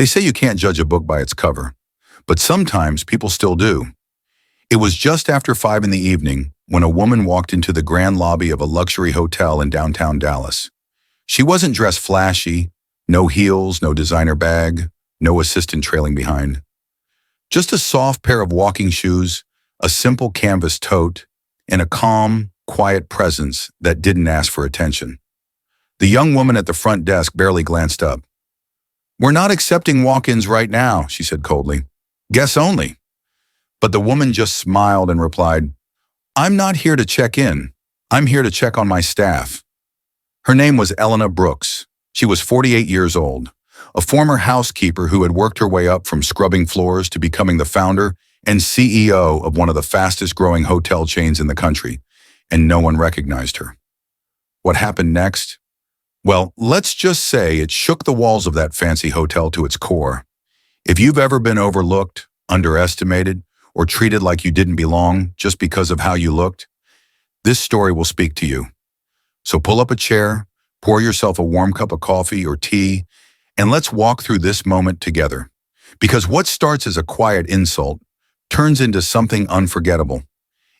They say you can't judge a book by its cover, but sometimes people still do. It was just after 5 in the evening when a woman walked into the grand lobby of a luxury hotel in downtown Dallas. She wasn't dressed flashy, no heels, no designer bag, no assistant trailing behind. Just a soft pair of walking shoes, a simple canvas tote, and a calm, quiet presence that didn't ask for attention. The young woman at the front desk barely glanced up. "We're not accepting walk-ins right now," she said coldly. "Guests only." But the woman just smiled and replied, "I'm not here to check in. I'm here to check on my staff." Her name was Elena Brooks. She was 48 years old, a former housekeeper who had worked her way up from scrubbing floors to becoming the founder and CEO of one of the fastest-growing hotel chains in the country, and no one recognized her. What happened next? Well, let's just say it shook the walls of that fancy hotel to its core. If you've ever been overlooked, underestimated, or treated like you didn't belong just because of how you looked, this story will speak to you. So pull up a chair, pour yourself a warm cup of coffee or tea, and let's walk through this moment together. Because what starts as a quiet insult turns into something unforgettable.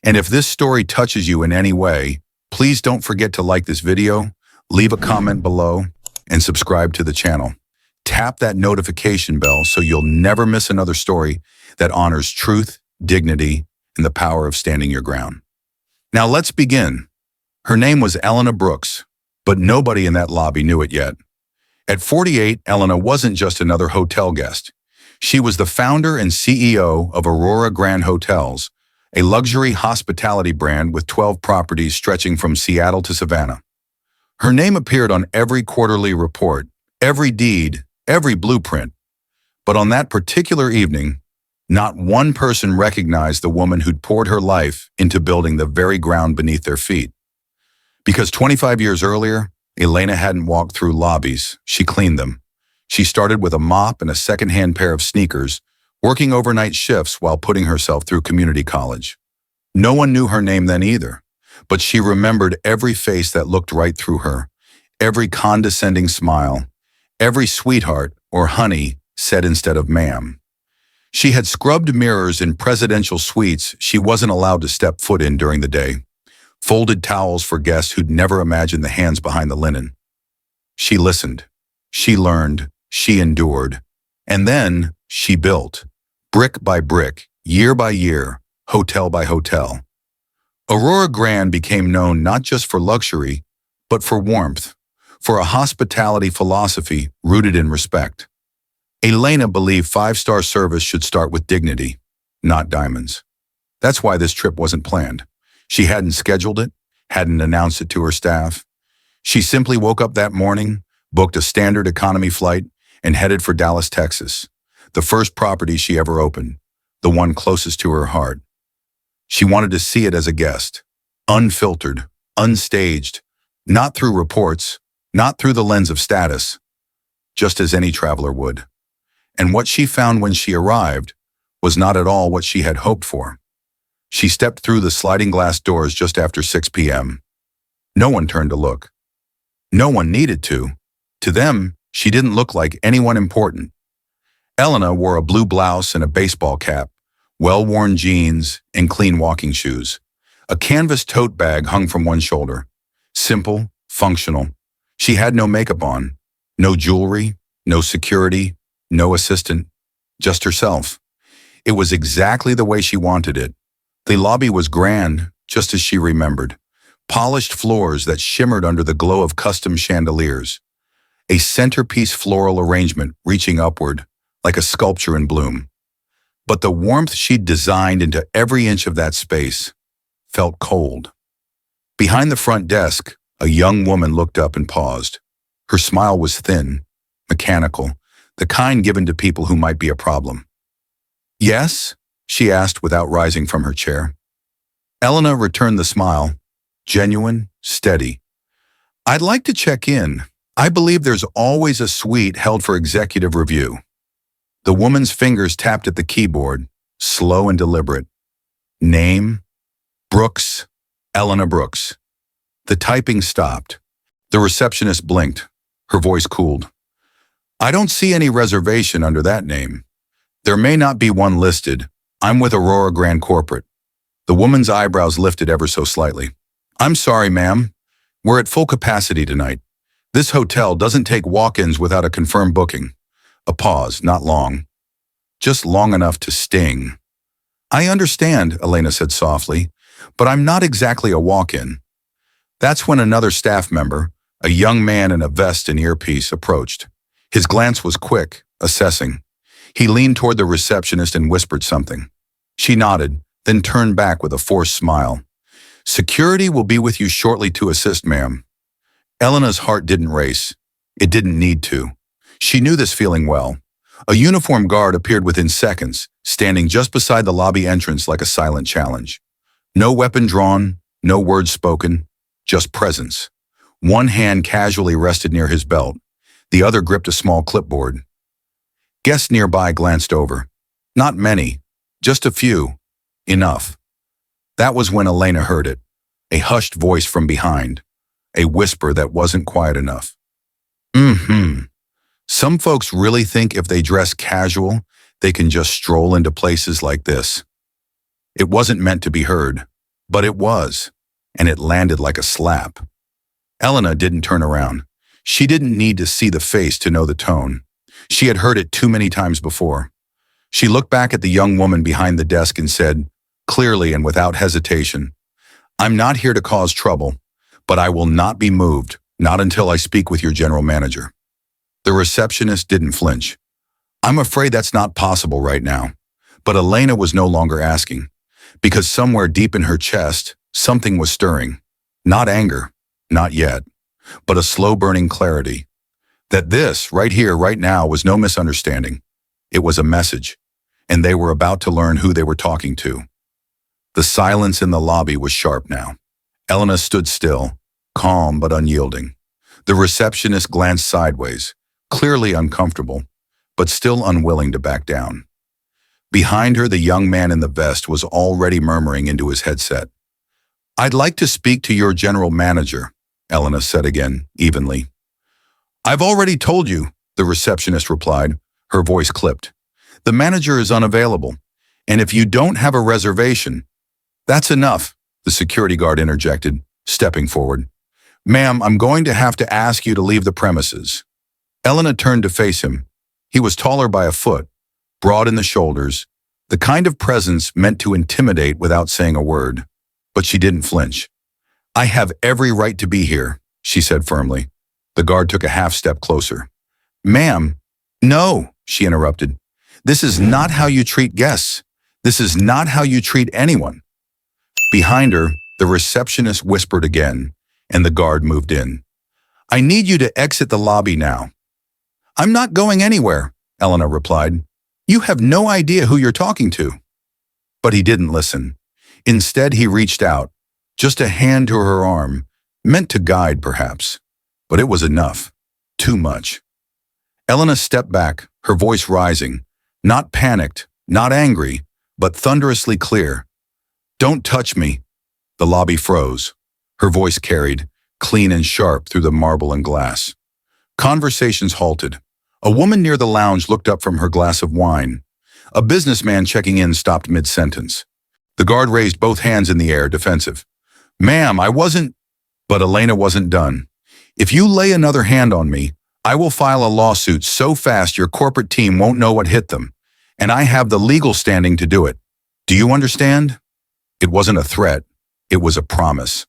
And if this story touches you in any way, please don't forget to like this video, leave a comment below, and subscribe to the channel. Tap that notification bell so you'll never miss another story that honors truth, dignity, and the power of standing your ground. Now let's begin. Her name was Elena Brooks, but nobody in that lobby knew it yet. At 48, Elena wasn't just another hotel guest. She was the founder and CEO of Aurora Grand Hotels, a luxury hospitality brand with 12 properties stretching from Seattle to Savannah. Her name appeared on every quarterly report, every deed, every blueprint. But on that particular evening, not one person recognized the woman who'd poured her life into building the very ground beneath their feet. Because 25 years earlier, Elena hadn't walked through lobbies, she cleaned them. She started with a mop and a second-hand pair of sneakers, working overnight shifts while putting herself through community college. No one knew her name then either, but she remembered every face that looked right through her, every condescending smile, every sweetheart or honey said instead of ma'am. She had scrubbed mirrors in presidential suites she wasn't allowed to step foot in during the day, folded towels for guests who'd never imagined the hands behind the linen. She listened, she learned, she endured, and then she built, brick by brick, year by year, hotel by hotel. Aurora Grand became known not just for luxury, but for warmth, for a hospitality philosophy rooted in respect. Elena believed five-star service should start with dignity, not diamonds. That's why this trip wasn't planned. She hadn't scheduled it, hadn't announced it to her staff. She simply woke up that morning, booked a standard economy flight, and headed for Dallas, Texas, the first property she ever opened, the one closest to her heart. She wanted to see it as a guest, unfiltered, unstaged, not through reports, not through the lens of status, just as any traveler would. And what she found when she arrived was not at all what she had hoped for. She stepped through the sliding glass doors just after 6 p.m. No one turned to look. No one needed to. To them, she didn't look like anyone important. Elena wore a blue blouse and a baseball cap, well-worn jeans, and clean walking shoes. A canvas tote bag hung from one shoulder. Simple, functional. She had no makeup on, no jewelry, no security, no assistant, just herself. It was exactly the way she wanted it. The lobby was grand, just as she remembered. Polished floors that shimmered under the glow of custom chandeliers. A centerpiece floral arrangement reaching upward, like a sculpture in bloom. But the warmth she'd designed into every inch of that space felt cold. Behind the front desk, a young woman looked up and paused. Her smile was thin, mechanical, the kind given to people who might be a problem. "Yes?" she asked without rising from her chair. Elena returned the smile, genuine, steady. "I'd like to check in. I believe there's always a suite held for executive review." The woman's fingers tapped at the keyboard, slow and deliberate. Name? Brooks, Elena Brooks. The typing stopped. The receptionist blinked. Her voice cooled. I don't see any reservation under that name. There may not be one listed. I'm with Aurora Grand Corporate. The woman's eyebrows lifted ever so slightly. I'm sorry, ma'am. We're at full capacity tonight. This hotel doesn't take walk-ins without a confirmed booking. A pause, not long. Just long enough to sting. I understand, Elena said softly, but I'm not exactly a walk-in. That's when another staff member, a young man in a vest and earpiece, approached. His glance was quick, assessing. He leaned toward the receptionist and whispered something. She nodded, then turned back with a forced smile. Security will be with you shortly to assist, ma'am. Elena's heart didn't race. It didn't need to. She knew this feeling well. A uniformed guard appeared within seconds, standing just beside the lobby entrance like a silent challenge. No weapon drawn, no words spoken, just presence. One hand casually rested near his belt. The other gripped a small clipboard. Guests nearby glanced over. Not many, just a few. Enough. That was when Elena heard it. A hushed voice from behind. A whisper that wasn't quiet enough. Some folks really think if they dress casual, they can just stroll into places like this. It wasn't meant to be heard, but it was, and it landed like a slap. Elena didn't turn around. She didn't need to see the face to know the tone. She had heard it too many times before. She looked back at the young woman behind the desk and said, clearly and without hesitation, I'm not here to cause trouble, but I will not be moved, not until I speak with your general manager. The receptionist didn't flinch. I'm afraid that's not possible right now. But Elena was no longer asking, because somewhere deep in her chest, something was stirring. Not anger, not yet, but a slow-burning clarity. That this, right here, right now, was no misunderstanding. It was a message, and they were about to learn who they were talking to. The silence in the lobby was sharp now. Elena stood still, calm but unyielding. The receptionist glanced sideways, clearly uncomfortable, but still unwilling to back down. Behind her, the young man in the vest was already murmuring into his headset. I'd like to speak to your general manager, Elena said again, evenly. I've already told you, the receptionist replied, her voice clipped. The manager is unavailable, and if you don't have a reservation, that's enough, the security guard interjected, stepping forward. Ma'am, I'm going to have to ask you to leave the premises. Elena turned to face him. He was taller by a foot, broad in the shoulders, the kind of presence meant to intimidate without saying a word. But she didn't flinch. I have every right to be here, she said firmly. The guard took a half step closer. Ma'am, no, she interrupted. This is not how you treat guests. This is not how you treat anyone. Behind her, the receptionist whispered again, and the guard moved in. I need you to exit the lobby now. I'm not going anywhere, Elena replied. You have no idea who you're talking to. But he didn't listen. Instead, he reached out, just a hand to her arm, meant to guide perhaps. But it was enough. Too much. Elena stepped back, her voice rising, not panicked, not angry, but thunderously clear. Don't touch me. The lobby froze. Her voice carried, clean and sharp through the marble and glass. Conversations halted. A woman near the lounge looked up from her glass of wine. A businessman checking in stopped mid-sentence. The guard raised both hands in the air, defensive. Ma'am, I wasn't... But Elena wasn't done. If you lay another hand on me, I will file a lawsuit so fast your corporate team won't know what hit them. And I have the legal standing to do it. Do you understand? It wasn't a threat. It was a promise.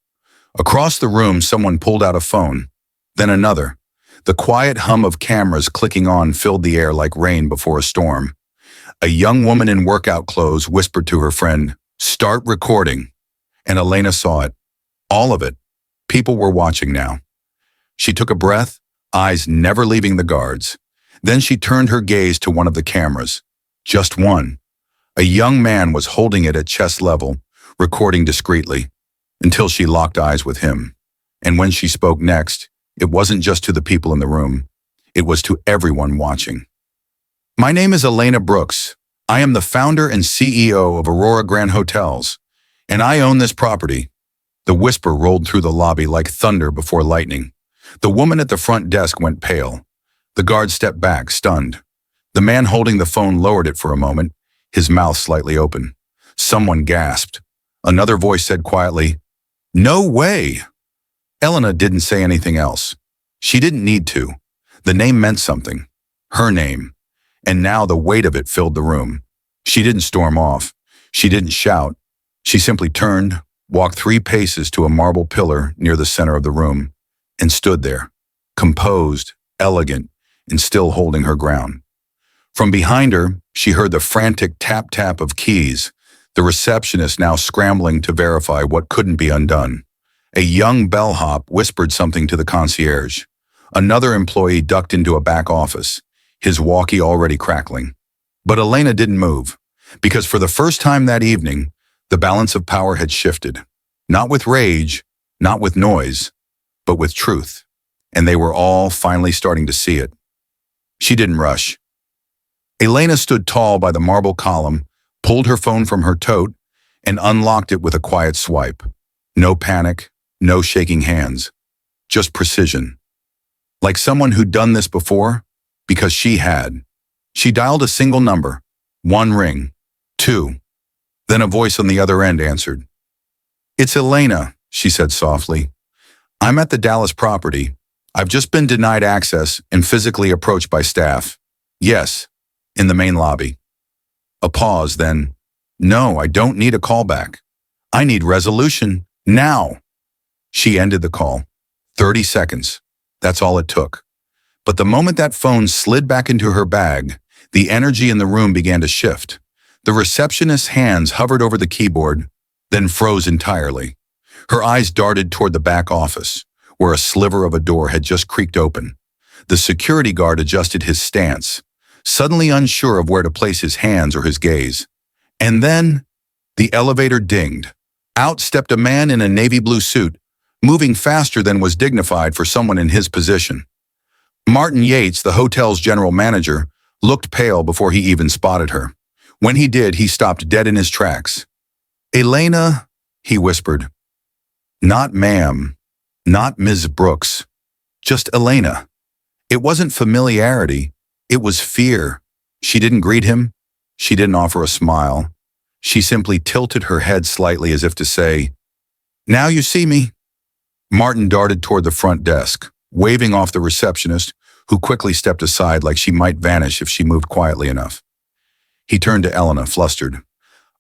Across the room, someone pulled out a phone. Then another. The quiet hum of cameras clicking on filled the air like rain before a storm. A young woman in workout clothes whispered to her friend, "Start recording." And Elena saw it. All of it. People were watching now. She took a breath, eyes never leaving the guards. Then she turned her gaze to one of the cameras. Just one. A young man was holding it at chest level, recording discreetly, until she locked eyes with him. And when she spoke next, it wasn't just to the people in the room. It was to everyone watching. My name is Elena Brooks. I am the founder and CEO of Aurora Grand Hotels, and I own this property. The whisper rolled through the lobby like thunder before lightning. The woman at the front desk went pale. The guard stepped back, stunned. The man holding the phone lowered it for a moment, his mouth slightly open. Someone gasped. Another voice said quietly, "No way!" Elena didn't say anything else. She didn't need to. The name meant something. Her name. And now the weight of it filled the room. She didn't storm off. She didn't shout. She simply turned, walked 3 paces to a marble pillar near the center of the room, and stood there, composed, elegant, and still holding her ground. From behind her, she heard the frantic tap-tap of keys, the receptionist now scrambling to verify what couldn't be undone. A young bellhop whispered something to the concierge. Another employee ducked into a back office, his walkie already crackling. But Elena didn't move, because for the first time that evening, the balance of power had shifted. Not with rage, not with noise, but with truth. And they were all finally starting to see it. She didn't rush. Elena stood tall by the marble column, pulled her phone from her tote, and unlocked it with a quiet swipe. No panic, no shaking hands, just precision. Like someone who'd done this before, because she had. She dialed a single number, 1 ring, 2. Then a voice on the other end answered. "It's Elena," she said softly. "I'm at the Dallas property. I've just been denied access and physically approached by staff. Yes, in the main lobby." A pause, then, "No, I don't need a callback. I need resolution, now." She ended the call. 30 seconds. That's all it took. But the moment that phone slid back into her bag, the energy in the room began to shift. The receptionist's hands hovered over the keyboard, then froze entirely. Her eyes darted toward the back office, where a sliver of a door had just creaked open. The security guard adjusted his stance, suddenly unsure of where to place his hands or his gaze. And then, the elevator dinged. Out stepped a man in a navy blue suit, moving faster than was dignified for someone in his position. Martin Yates, the hotel's general manager, looked pale before he even spotted her. When he did, he stopped dead in his tracks. "Elena," he whispered. "Not ma'am, not Ms. Brooks, just Elena." It wasn't familiarity, it was fear. She didn't greet him. She didn't offer a smile. She simply tilted her head slightly as if to say, "Now you see me." Martin darted toward the front desk, waving off the receptionist, who quickly stepped aside like she might vanish if she moved quietly enough. He turned to Elena, flustered.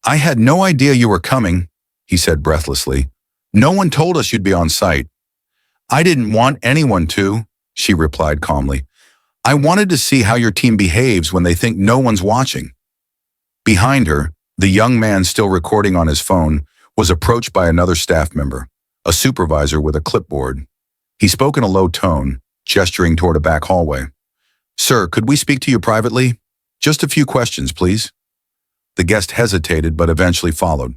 "I had no idea you were coming," he said breathlessly. "No one told us you'd be on site." "I didn't want anyone to," she replied calmly. "I wanted to see how your team behaves when they think no one's watching." Behind her, the young man still recording on his phone was approached by another staff member, a supervisor with a clipboard. He spoke in a low tone, gesturing toward a back hallway. "Sir, could we speak to you privately? Just a few questions, please." The guest hesitated but eventually followed.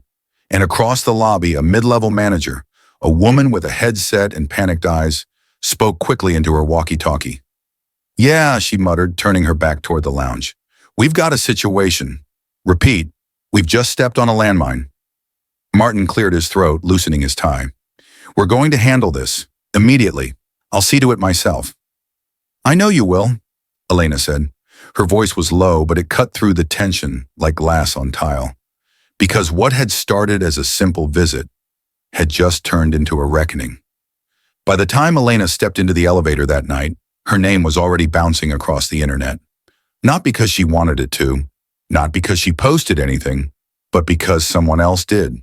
And across the lobby, a mid-level manager, a woman with a headset and panicked eyes, spoke quickly into her walkie-talkie. "Yeah," she muttered, turning her back toward the lounge. "We've got a situation. Repeat, we've just stepped on a landmine." Martin cleared his throat, loosening his tie. "We're going to handle this, immediately. I'll see to it myself." "I know you will," Elena said. Her voice was low, but it cut through the tension like glass on tile. Because what had started as a simple visit had just turned into a reckoning. By the time Elena stepped into the elevator that night, her name was already bouncing across the internet. Not because she wanted it to, not because she posted anything, but because someone else did.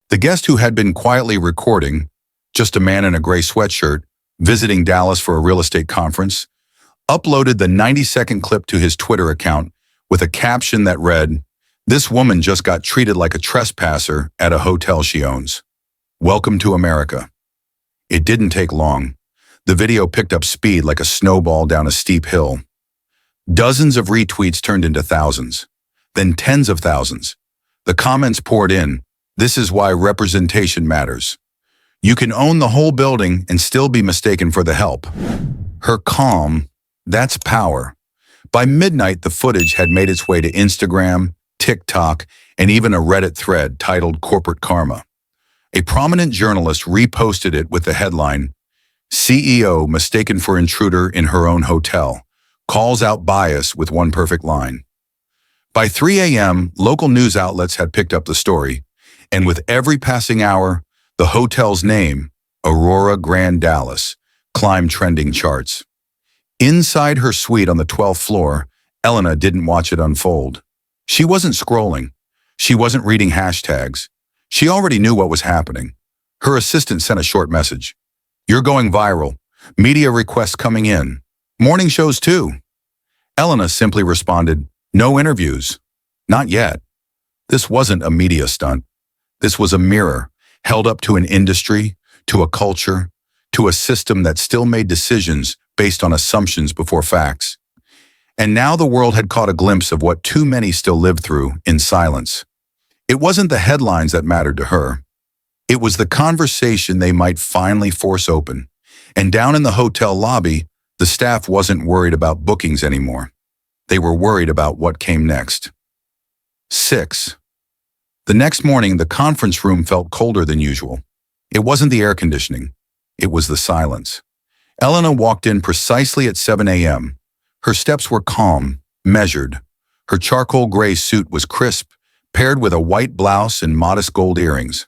The guest who had been quietly recording, just a man in a gray sweatshirt, visiting Dallas for a real estate conference, uploaded the 90-second clip to his Twitter account with a caption that read, "This woman just got treated like a trespasser at a hotel she owns. Welcome to America." It didn't take long. The video picked up speed like a snowball down a steep hill. Dozens of retweets turned into thousands, then tens of thousands. The comments poured in. "This is why representation matters. You can own the whole building and still be mistaken for the help." Her calm, that's power. By midnight, the footage had made its way to Instagram, TikTok, and even a Reddit thread titled "Corporate Karma." A prominent journalist reposted it with the headline, "CEO mistaken for intruder in her own hotel. calls out bias with one perfect line. By 3 a.m., local news outlets had picked up the story, and with every passing hour, the hotel's name, Aurora Grand Dallas, climbed trending charts. Inside her suite on the 12th floor, Elena didn't watch it unfold. She wasn't scrolling. She wasn't reading hashtags. She already knew what was happening. Her assistant sent a short message. "You're going viral. Media requests coming in. Morning shows too." Elena simply responded, "No interviews. Not yet." This wasn't a media stunt. This was a mirror held up to an industry, to a culture, to a system that still made decisions based on assumptions before facts. And now the world had caught a glimpse of what too many still lived through in silence. It wasn't the headlines that mattered to her. It was the conversation they might finally force open. And down in the hotel lobby, the staff wasn't worried about bookings anymore. They were worried about what came next. 6. The next morning, the conference room felt colder than usual. It wasn't the air conditioning. It was the silence. Elena walked in precisely at 7 a.m. Her steps were calm, measured. Her charcoal gray suit was crisp, paired with a white blouse and modest gold earrings.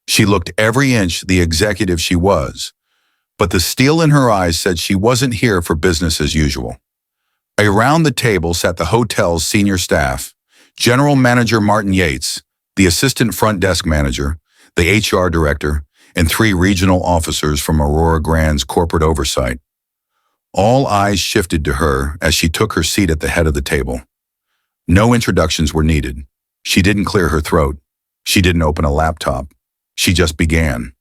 She looked every inch the executive she was, but the steel in her eyes said she wasn't here for business as usual. Around the table sat the hotel's senior staff, General Manager Martin Yates, the assistant front desk manager, the HR director, and 3 regional officers from Aurora Grand's corporate oversight. All eyes shifted to her as she took her seat at the head of the table. No introductions were needed. She didn't clear her throat. She didn't open a laptop. She just began.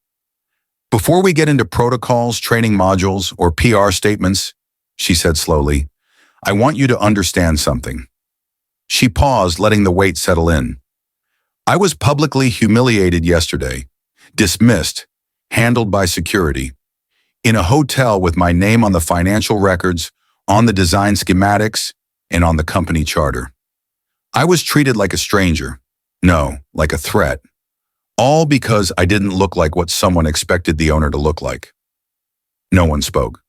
"Before we get into protocols, training modules, or PR statements," she said slowly, "I want you to understand something." She paused, letting the weight settle in. "I was publicly humiliated yesterday, dismissed, handled by security, in a hotel with my name on the financial records, on the design schematics, and on the company charter. I was treated like a stranger. No, like a threat. All because I didn't look like what someone expected the owner to look like." No one spoke.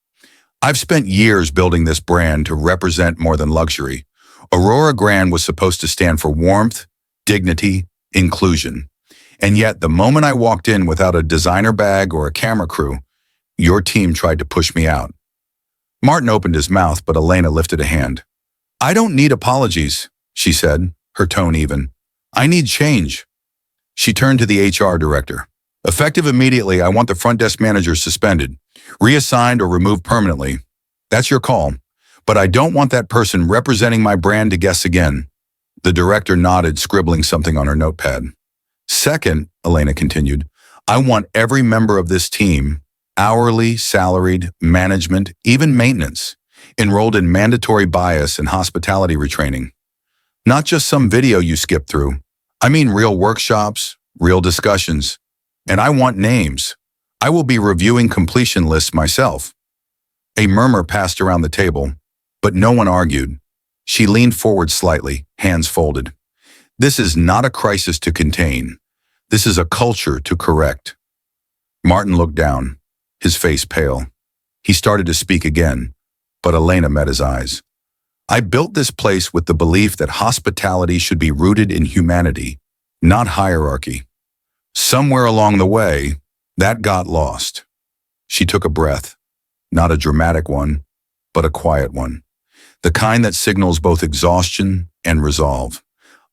"I've spent years building this brand to represent more than luxury. Aurora Grand was supposed to stand for warmth, dignity, inclusion. And yet, the moment I walked in without a designer bag or a camera crew, your team tried to push me out." Martin opened his mouth, but Elena lifted a hand. "I don't need apologies," she said, her tone even. "I need change." She turned to the HR director. "Effective immediately, I want the front desk manager suspended, reassigned or removed permanently. That's your call. But I don't want that person representing my brand to guess again." The director nodded, scribbling something on her notepad. "Second," Elena continued, "I want every member of this team, hourly, salaried, management, even maintenance, enrolled in mandatory bias and hospitality retraining. Not just some video you skip through. I mean real workshops, real discussions. And I want names. I will be reviewing completion lists myself." A murmur passed around the table, but no one argued. She leaned forward slightly, hands folded. "This is not a crisis to contain. This is a culture to correct." Martin looked down, his face pale. He started to speak again, but Elena met his eyes. "I built this place with the belief that hospitality should be rooted in humanity, not hierarchy. Somewhere along the way, that got lost." She took a breath, not a dramatic one, but a quiet one. The kind that signals both exhaustion and resolve.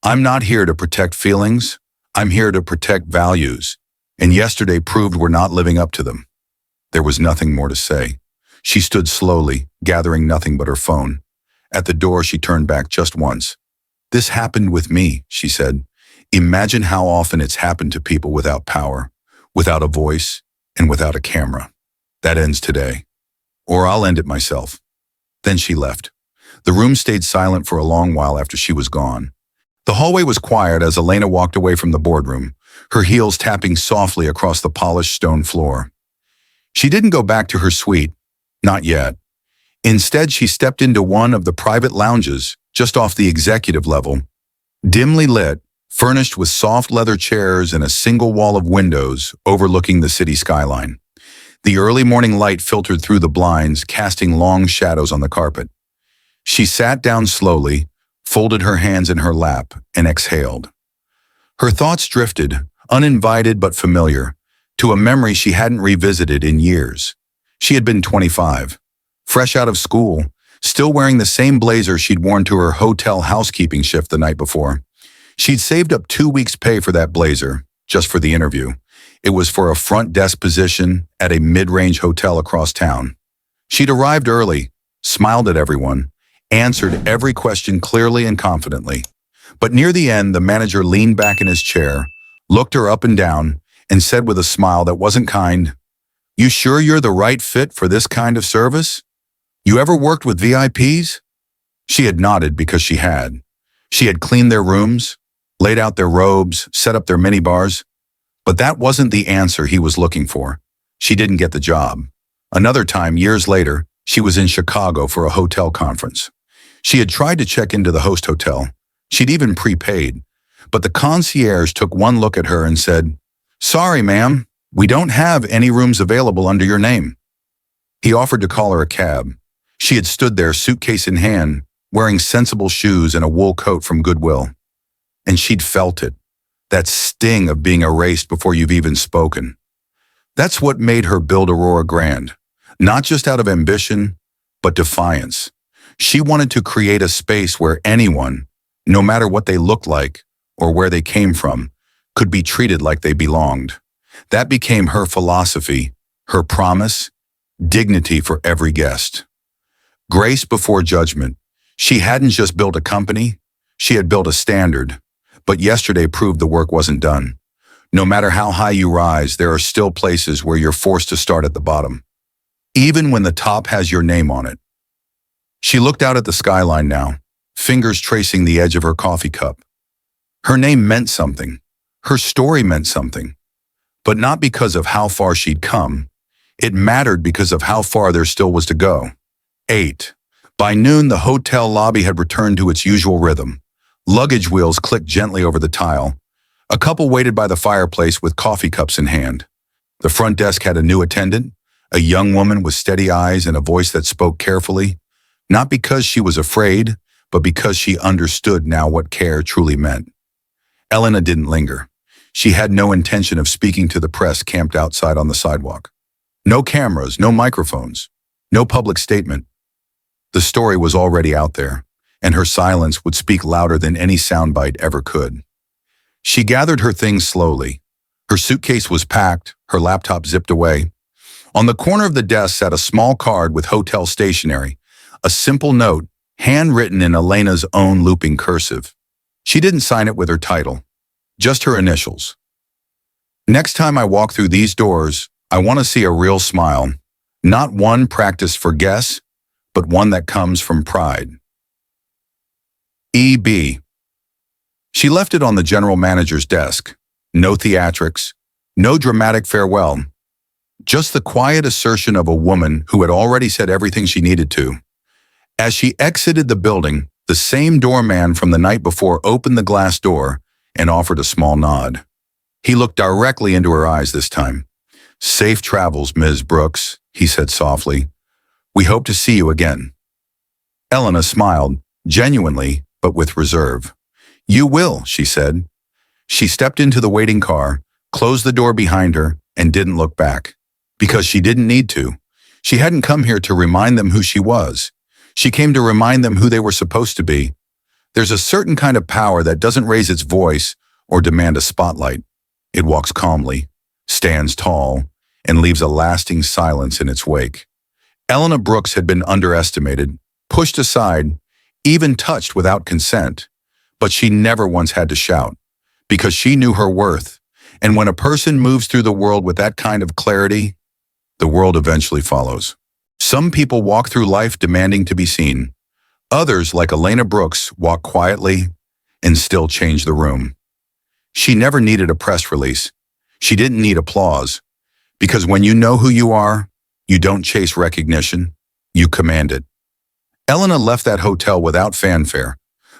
"I'm not here to protect feelings. I'm here to protect values. And yesterday proved we're not living up to them." There was nothing more to say. She stood slowly, gathering nothing but her phone. At the door, she turned back just once. "This happened with me," she said. "Imagine how often it's happened to people without power, without a voice, and without a camera. That ends today. Or I'll end it myself." Then she left. The room stayed silent for a long while after she was gone. The hallway was quiet as Elena walked away from the boardroom, her heels tapping softly across the polished stone floor. She didn't go back to her suite, not yet. Instead, she stepped into one of the private lounges just off the executive level, dimly lit, furnished with soft leather chairs and a single wall of windows overlooking the city skyline. The early morning light filtered through the blinds, casting long shadows on the carpet. She sat down slowly, folded her hands in her lap, and exhaled. Her thoughts drifted, uninvited but familiar, to a memory she hadn't revisited in years. She had been 25, fresh out of school, still wearing the same blazer she'd worn to her hotel housekeeping shift the night before. She'd saved up 2 weeks' pay for that blazer, just for the interview. It was for a front desk position at a mid-range hotel across town. She'd arrived early, smiled at everyone, answered every question clearly and confidently. But near the end, the manager leaned back in his chair, looked her up and down, and said with a smile that wasn't kind, "You sure you're the right fit for this kind of service? You ever worked with VIPs?" She had nodded because she had. She had cleaned their rooms, laid out their robes, set up their minibars. But that wasn't the answer he was looking for. She didn't get the job. Another time, years later, she was in Chicago for a hotel conference. She had tried to check into the host hotel. She'd even prepaid. But the concierge took one look at her and said, "Sorry, ma'am, we don't have any rooms available under your name." He offered to call her a cab. She had stood there, suitcase in hand, wearing sensible shoes and a wool coat from Goodwill. And she'd felt it, that sting of being erased before you've even spoken. That's what made her build Aurora grand, not just out of ambition, but defiance. She wanted to create a space where anyone, no matter what they looked like or where they came from, could be treated like they belonged. That became her philosophy, her promise, dignity for every guest. Grace before judgment. She hadn't just built a company, she had built a standard. But yesterday proved the work wasn't done. No matter how high you rise, there are still places where you're forced to start at the bottom, even when the top has your name on it. She looked out at the skyline now, fingers tracing the edge of her coffee cup. Her name meant something. Her story meant something. But not because of how far she'd come. It mattered because of how far there still was to go. 8. By noon, the hotel lobby had returned to its usual rhythm. Luggage wheels clicked gently over the tile. A couple waited by the fireplace with coffee cups in hand. The front desk had a new attendant, a young woman with steady eyes and a voice that spoke carefully, not because she was afraid, but because she understood now what care truly meant. Elena didn't linger. She had no intention of speaking to the press camped outside on the sidewalk. No cameras, no microphones, no public statement. The story was already out there, and her silence would speak louder than any soundbite ever could. She gathered her things slowly. Her suitcase was packed, her laptop zipped away. On the corner of the desk sat a small card with hotel stationery, a simple note, handwritten in Elena's own looping cursive. She didn't sign it with her title, just her initials. "Next time I walk through these doors, I want to see a real smile, not one practiced for guests, but one that comes from pride. E.B." She left it on the general manager's desk. No theatrics, no dramatic farewell, just the quiet assertion of a woman who had already said everything she needed to. As she exited the building, the same doorman from the night before opened the glass door and offered a small nod. He looked directly into her eyes this time. "Safe travels, Ms. Brooks," he said softly. "We hope to see you again." Elena smiled, genuinely, but with reserve. "You will," she said. She stepped into the waiting car, closed the door behind her, and didn't look back. Because she didn't need to. She hadn't come here to remind them who she was. She came to remind them who they were supposed to be. There's a certain kind of power that doesn't raise its voice or demand a spotlight. It walks calmly, stands tall, and leaves a lasting silence in its wake. Elena Brooks had been underestimated, pushed aside, even touched without consent. But she never once had to shout, because she knew her worth. And when a person moves through the world with that kind of clarity, the world eventually follows. Some people walk through life demanding to be seen. Others, like Elena Brooks, walk quietly and still change the room. She never needed a press release. She didn't need applause. Because when you know who you are, you don't chase recognition, you command it. Elena left that hotel without fanfare,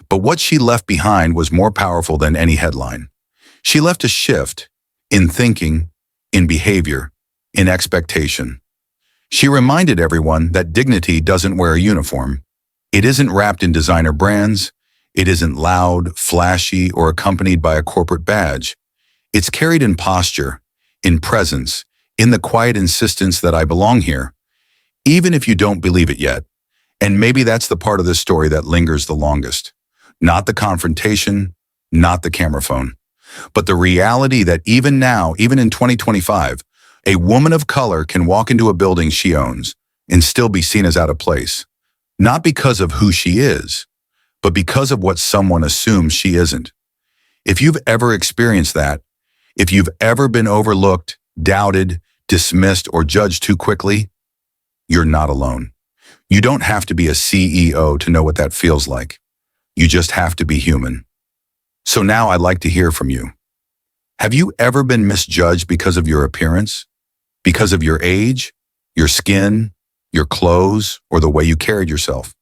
but what she left behind was more powerful than any headline. She left a shift in thinking, in behavior, in expectation. She reminded everyone that dignity doesn't wear a uniform. It isn't wrapped in designer brands. It isn't loud, flashy, or accompanied by a corporate badge. It's carried in posture, in presence, in the quiet insistence that I belong here, even if you don't believe it yet. And maybe that's the part of this story that lingers the longest. Not the confrontation, not the camera phone, but the reality that even now, even in 2025, a woman of color can walk into a building she owns and still be seen as out of place. Not because of who she is, but because of what someone assumes she isn't. If you've ever experienced that, if you've ever been overlooked, doubted, dismissed, or judged too quickly, you're not alone. You don't have to be a CEO to know what that feels like. You just have to be human. So now I'd like to hear from you. Have you ever been misjudged because of your appearance? Because of your age, your skin, your clothes, or the way you carried yourself?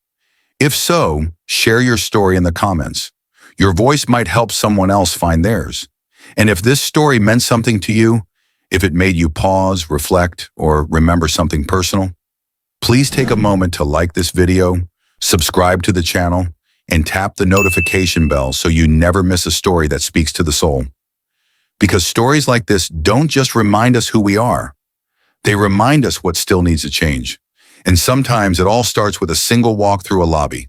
If so, share your story in the comments. Your voice might help someone else find theirs. And if this story meant something to you, if it made you pause, reflect, or remember something personal, please take a moment to like this video, subscribe to the channel, and tap the notification bell so you never miss a story that speaks to the soul. Because stories like this don't just remind us who we are. They remind us what still needs to change. And sometimes it all starts with a single walk through a lobby,